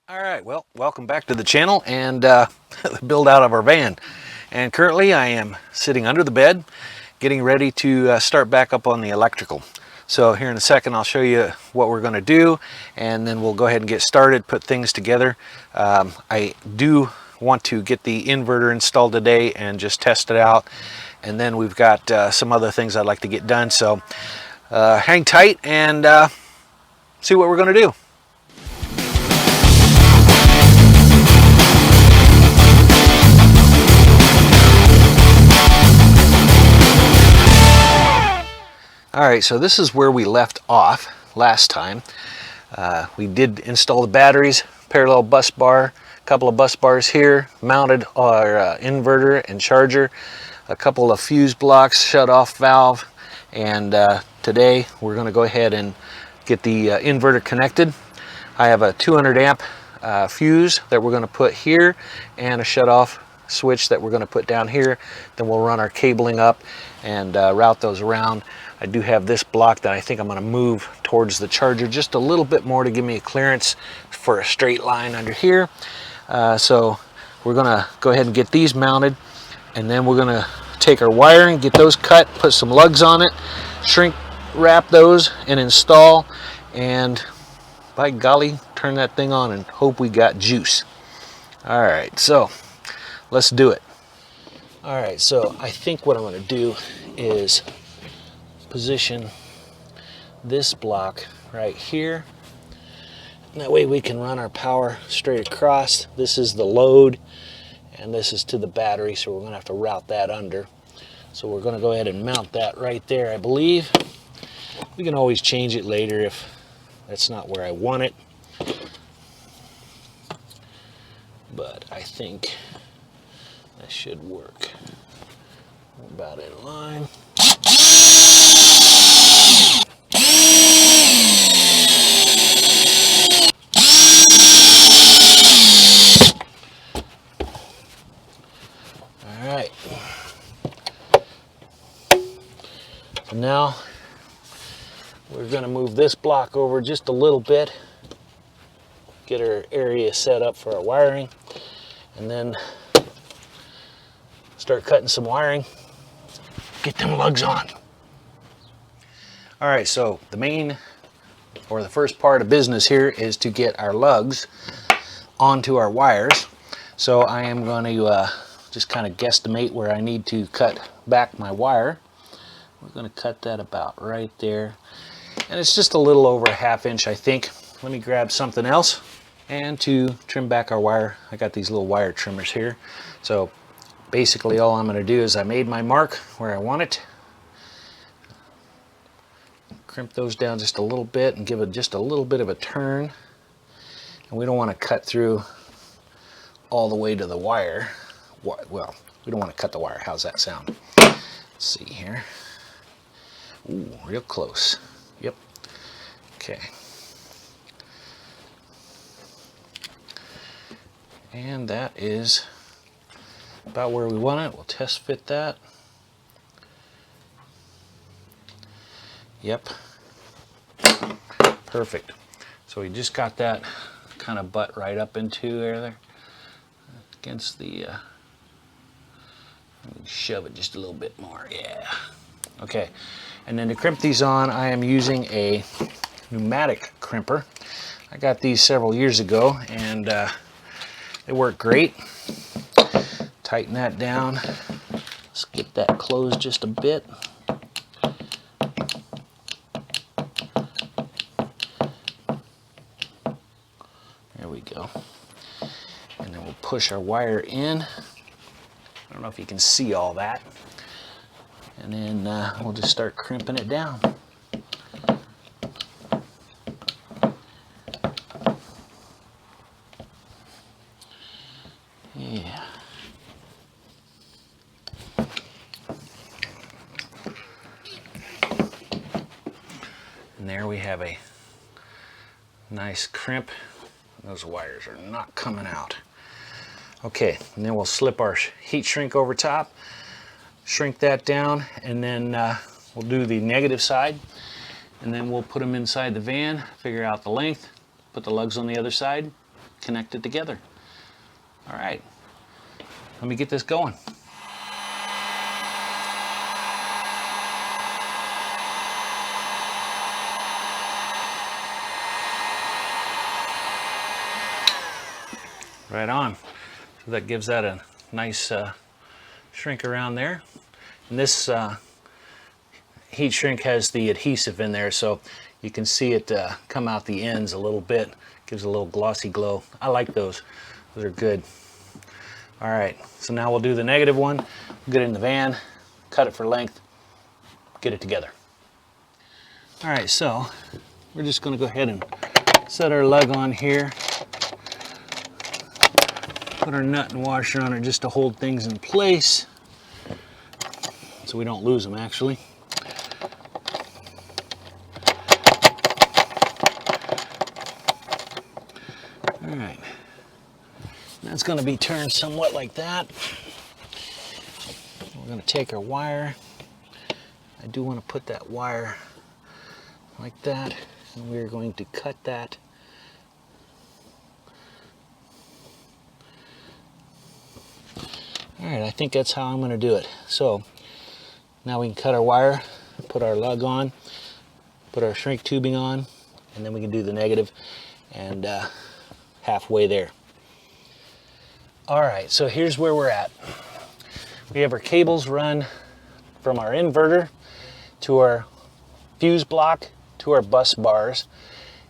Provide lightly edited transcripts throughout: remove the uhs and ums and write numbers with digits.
All right, well, welcome back to the channel and the build out of our van. And currently I am sitting under the bed, getting ready to start back up on the electrical. So here in a second I'll show you what we're going to do, and then we'll go ahead and get started, put things together. I do want to get the inverter installed today and just test it out. And then we've got some other things I'd like to get done. So hang tight and see what we're going to do. Alright, so this is where we left off last time. We did install the batteries, parallel bus bar, a couple of bus bars here, mounted our inverter and charger, a couple of fuse blocks, shut off valve, and today we're going to go ahead and get the inverter connected. I have a 200 amp fuse that we're going to put here and a shut off switch that we're going to put down here. Then we'll run our cabling up and route those around. I do have this block that I think I'm going to move towards the charger just a little bit more to give me a clearance for a straight line under here. So we're going to go ahead and get these mounted, and then we're going to take our wiring, get those cut, put some lugs on it, shrink wrap those and install, and by golly, turn that thing on and hope we got juice. All right, so let's do it. All right, so I think what I'm going to do is position this block right here. And that way we can run our power straight across. This is the load and this is to the battery, so we're going to have to route that under. So we're going to go ahead and mount that right there, I believe. We can always change it later if that's not where I want it. But I think that should work. We're about in line. All right. So now we're going to move this block over just a little bit, get our area set up for our wiring, and then start cutting some wiring, get them lugs on. All right, so the main, or the first part of business here is to get our lugs onto our wires. So I am going to just kind of guesstimate where I need to cut back my wire. We're going to cut that about right there. And it's just a little over a ½ inch, I think. Let me grab something else. And to trim back our wire, I got these little wire trimmers here. So basically all I'm going to do is I made my mark where I want it. Crimp those down just a little bit and give it just a little bit of a turn. And we don't want to cut through all the way to the wire. Well, we don't want to cut the wire. How's that sound? Let's see here. Ooh, real close. Yep. Okay. And that is about where we want it. We'll test fit that. Yep. Perfect. So we just got that kind of butt right up into there against the let me shove it just a little bit more. Yeah. Okay. And then to crimp these on, I am using a pneumatic crimper. I got these several years ago and they work great. Tighten that down. Let's get that closed just a bit. There we go. And then we'll push our wire in. I don't know if you can see all that. And then we'll just start crimping it down. Yeah. And there we have a nice crimp. Those wires are not coming out. Okay, and then we'll slip our heat shrink over top, shrink that down, and then we'll do the negative side, and then we'll put them inside the van, figure out the length, put the lugs on the other side, connect it together. All right, let me get this going. Right on. So that gives that a nice shrink around there. And this heat shrink has the adhesive in there, so you can see it come out the ends a little bit. Gives a little glossy glow. I like those. Those are good. All right, so now we'll do the negative one. We'll get it in the van, cut it for length, get it together. All right, so we're just going to go ahead and set our lug on here. Put our nut and washer on it just to hold things in place so we don't lose them actually. All right, that's going to be turned somewhat like that. We're going to take our wire. I do want to put that wire like that, and we're going to cut that. All right, I think that's how I'm going to do it. So now we can cut our wire, put our lug on, put our shrink tubing on, and then we can do the negative and halfway there. All right, so here's where we're at. We have our cables run from our inverter to our fuse block to our bus bars,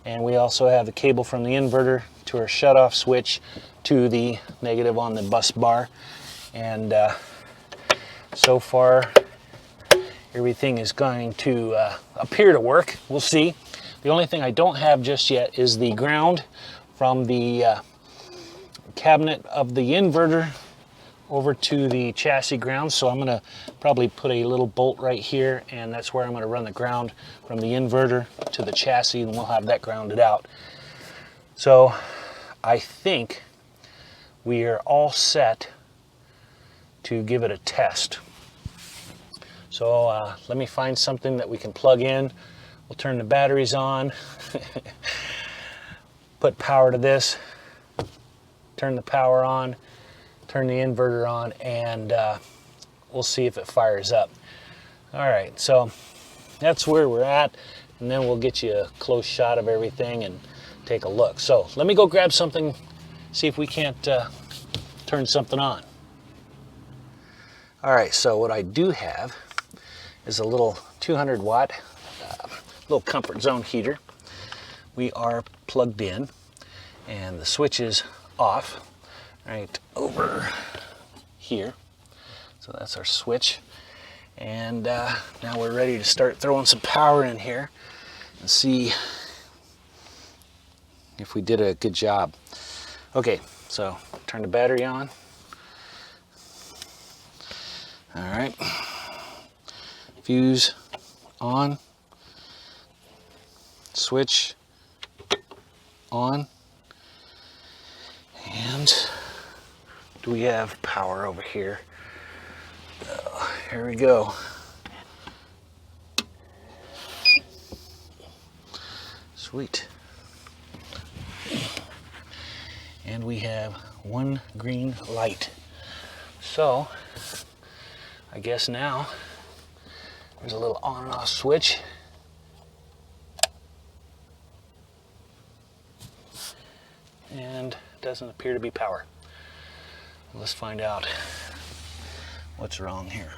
and we also have the cable from the inverter to our shutoff switch to the negative on the bus bar. And so far everything is going to appear to work. We'll see. The only thing I don't have just yet is the ground from the cabinet of the inverter over to the chassis ground, so I'm going to probably put a little bolt right here, and that's where I'm going to run the ground from the inverter to the chassis, and we'll have that grounded out. So I think we are all set to give it a test. So let me find something that we can plug in. We'll turn the batteries on, put power to this, turn the power on, turn the inverter on, and we'll see if it fires up. All right, so that's where we're at, and then we'll get you a close shot of everything and take a look. So let me go grab something, see if we can't turn something on. All right, so what I do have is a little 200 watt little comfort zone heater. We are plugged in and the switch is off right over here. So that's our switch. And now we're ready to start throwing some power in here and see if we did a good job. Okay, so turn the battery on. All right, fuse on, switch on, and do we have power over here? Here we go. Sweet. And we have one green light. So I guess now there's a little on and off switch. And it doesn't appear to be power. Let's find out what's wrong here.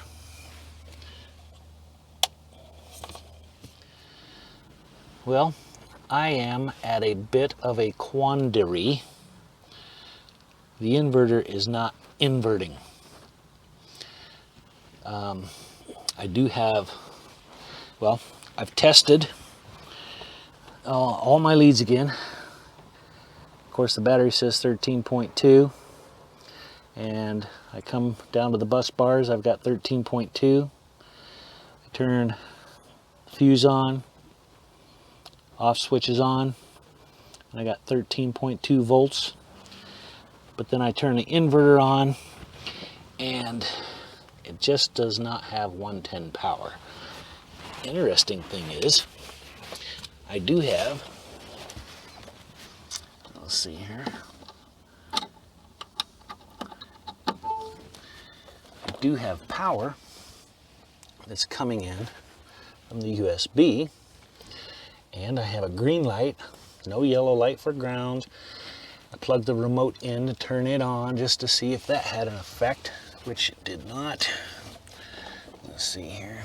Well, I am at a bit of a quandary. The inverter is not inverting. I do have, well, I've tested all my leads again. Of course, the battery says 13.2, and I come down to the bus bars, I've got 13.2. I turn fuse on, off switch is on, and I got 13.2 volts. But then I turn the inverter on, and it just does not have 110 power. Interesting thing is, I do have, let's see here, do have power that's coming in from the USB, and I have a green light, no yellow light for ground. I plugged the remote in to turn it on just to see if that had an effect, which it did not. Let's see here.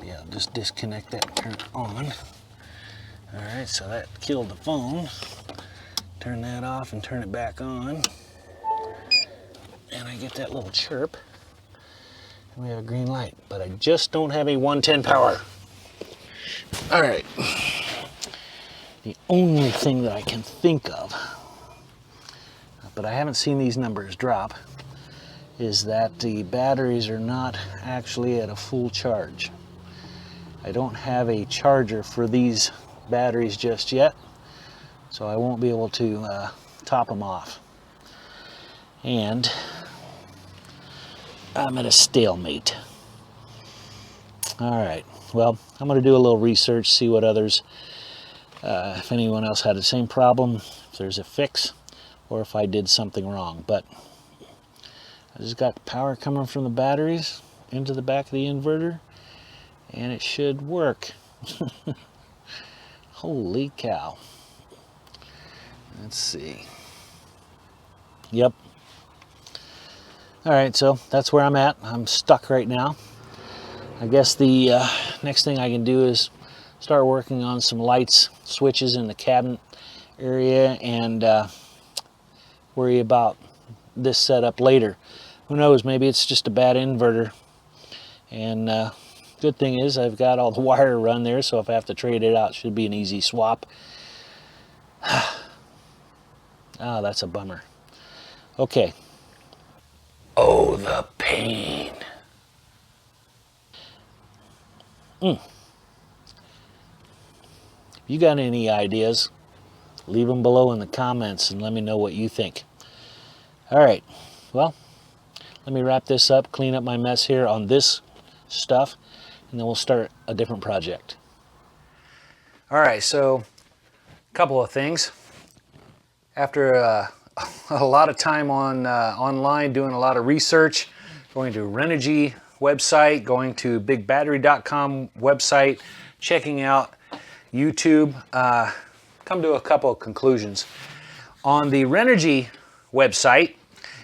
Yeah, I'll just disconnect that and turn it on. All right, so that killed the phone. Turn that off and turn it back on. And I get that little chirp. And we have a green light, but I just don't have a 110 power. All right. The only thing that I can think of, but I haven't seen these numbers drop, is that the batteries are not actually at a full charge. I don't have a charger for these batteries just yet, so I won't be able to top them off. And I'm at a stalemate. All right, well, I'm going to do a little research, see what others, if anyone else had the same problem, if there's a fix, or if I did something wrong. But I just got power coming from the batteries into the back of the inverter, and it should work. Holy cow. Let's see. Yep. All right, so that's where I'm at. I'm stuck right now. I guess the next thing I can do is start working on some lights, switches in the cabinet area, and worry about this setup later. Who knows, maybe it's just a bad inverter. And good thing is I've got all the wire run there, so if I have to trade it out, it should be an easy swap. Ah, that's a bummer. Okay. Oh, the pain. If you got any ideas, leave them below in the comments and let me know what you think. All right, well, let me wrap this up, clean up my mess here on this stuff, and then we'll start a different project. All right, so a couple of things. After a lot of time on online, doing a lot of research, going to Renogy website, going to bigbattery.com website, checking out YouTube, come to a couple of conclusions. On the Renogy website,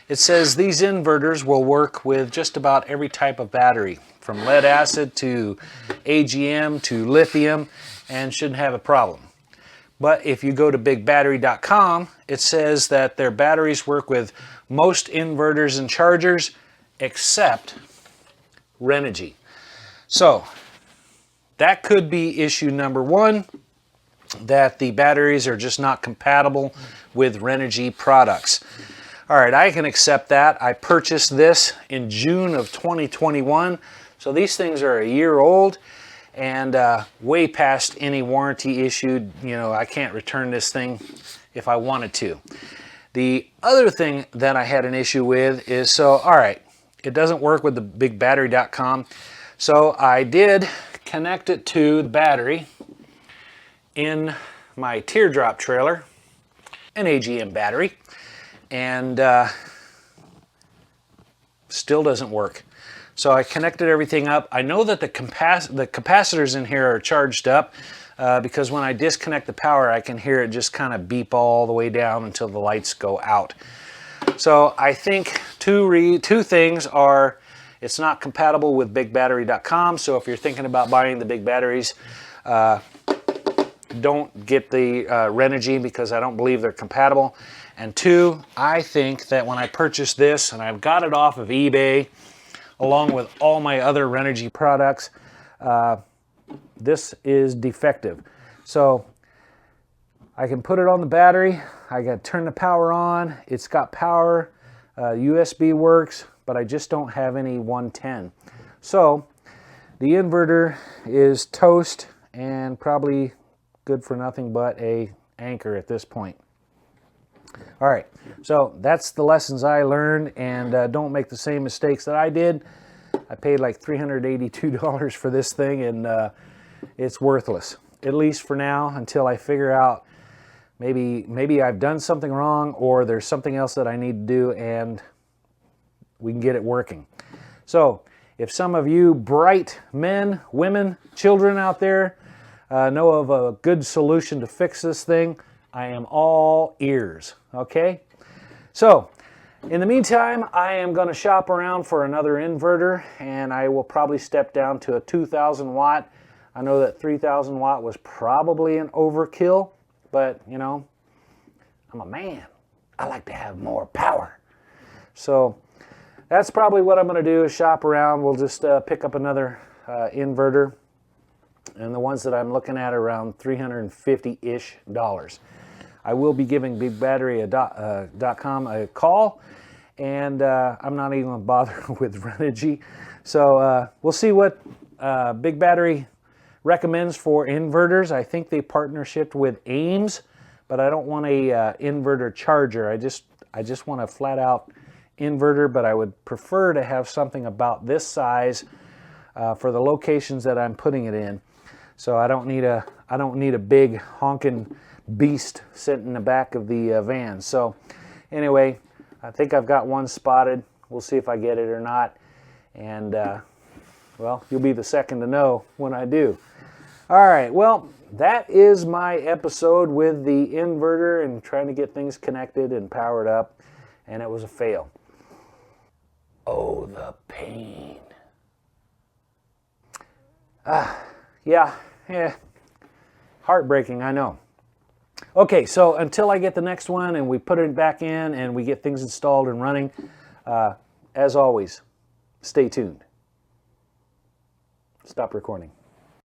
it says these inverters will work with just about every type of battery, from lead acid to AGM to lithium, and shouldn't have a problem. But if you go to bigbattery.com, it says that their batteries work with most inverters and chargers except Renogy. So that could be issue number one, that the batteries are just not compatible with Renogy products. All right, I can accept that. I purchased this in June of 2021, so these things are a year old and way past any warranty issued. You know, I can't return this thing if I wanted to. The other thing that I had an issue with is, so, all right, it doesn't work with the bigbattery.com, so I did connect it to the battery in my teardrop trailer, an AGM battery, and still doesn't work. So I connected everything up. I know that the capacitors in here are charged up because when I disconnect the power, I can hear it just kind of beep all the way down until the lights go out. So I think two things are, it's not compatible with bigbattery.com, so if you're thinking about buying the big batteries, don't get the Renogy because I don't believe they're compatible. And two, I think that when I purchased this, and I've got it off of eBay, along with all my other Renogy products, this is defective. So I can put it on the battery, I can turn the power on, it's got power, USB works, but I just don't have any 110. So the inverter is toast and probably good for nothing but a anchor at this point. All right, so that's the lessons I learned, and don't make the same mistakes that I did. I paid like $382 for this thing, and it's worthless, at least for now, until I figure out maybe I've done something wrong or there's something else that I need to do, and get it working. So if some of you bright men, women, children out there know of a good solution to fix this thing, I am all ears, okay? So in the meantime, I am going to shop around for another inverter, and I will probably step down to a 2,000 watt. I know that 3,000 watt was probably an overkill, but you know, I'm a man. I like to have more power. So that's probably what I'm going to do, is shop around. We'll just pick up another inverter, and the ones that I'm looking at are around $350-ish. I will be giving BigBattery.com a call, and I'm not even going to bother with Renogy. So we'll see what Big Battery recommends for inverters. I think they partnershiped with Ames, but I don't want a inverter charger. I just want a flat out inverter, but I would prefer to have something about this size for the locations that I'm putting it in. So I don't need a big honking beast sitting in the back of the van. So anyway, I think I've got one spotted. We'll see if I get it or not. And well, you'll be the second to know when I do. All right, well, that is my episode with the inverter and trying to get things connected and powered up, and it was a fail. Oh, the pain. Yeah, heartbreaking, I know. Okay, so until I get the next one and we put it back in and we get things installed and running, as always, stay tuned. Stop recording.